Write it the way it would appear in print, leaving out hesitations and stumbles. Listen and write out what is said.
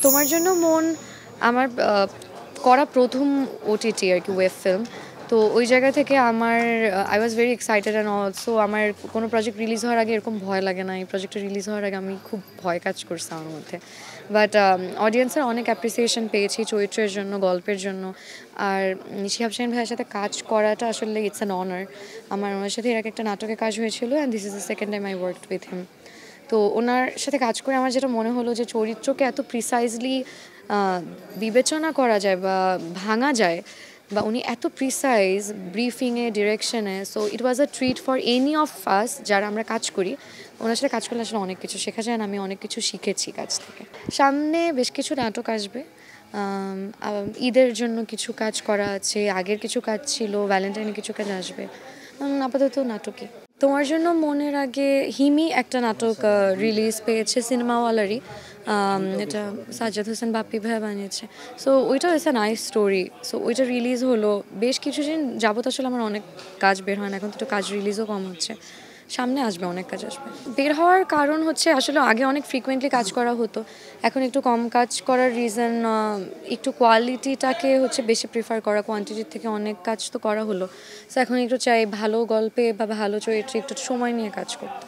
তোমার জন্য মন আমার করা প্রথম ওটিটি আর কি ওয়েব ফিল্ম। তো ওই জায়গা থেকে আমার I was very excited and also আমার কোনো প্রজেক্ট রিলিজ হওয়ার আগে এরকম ভয় লাগে না। এই প্রজেক্টটা রিলিজ হওয়ার আগে আমি খুব ভয় কাজ করছি আমার মধ্যে, বাট অডিয়েন্সের অনেক অ্যাপ্রিসিয়েশন পেয়েছি চরিত্রের জন্য, গল্পের জন্য। আর শিহাব শাহীন ভাইয়ের সাথে কাজ করাটা আসলে ইটস অ্যান অনার। আমার ওনার সাথে এর আগে একটা নাটকে কাজ হয়েছিল and this is the second time I worked with him. তো ওনার সাথে কাজ করে আমার যেটা মনে হলো যে চরিত্রকে এত প্রিসাইজলি বিবেচনা করা যায় বা ভাঙা যায়, বা উনি এত প্রিসাইজ ব্রিফিংয়ে, ডিরেকশনে। So it was a treat for any of us যারা আমরা কাজ করি। ওনার সাথে কাজ করলে আসলে অনেক কিছু শেখা যায়, আমি অনেক কিছু শিখেছি কাজ থেকে। সামনে বেশ কিছু নাটক আসবে, ঈদের জন্য কিছু কাজ করা আছে, আগের কিছু কাজ ছিল, ভ্যালেন্টাইনে কিছু কাজ আসবে। আপাতত নাটকই। তোমার জন্য মনের আগে হিমি একটা নাটক রিলিজ পেয়েছে সিনেমাওয়ালারই, এটা সাজ্জাদ হোসেন বাপ্পি ভাইয়া বানিয়েছে। সো ওইটা it's a nice story. So ওইটা রিলিজ হলো। বেশ কিছুদিন যাবত আসলে আমার অনেক কাজ বের হয় না, এখন তো একটু কাজ রিলিজও কম হচ্ছে। সামনে আসবে, অনেক কাজ আসবে। বের হওয়ার কারণ হচ্ছে আসলে আগে অনেক ফ্রিকুয়েন্টলি কাজ করা হতো, এখন একটু কম কাজ করার রিজন একটু কোয়ালিটিটাকে হচ্ছে বেশি প্রিফার করা, কোয়ান্টিটির থেকে অনেক কাজ তো করা হলো। সো এখন একটু চাই ভালো গল্পে বা ভালো চরিত্রে একটু সময় নিয়ে কাজ করতে।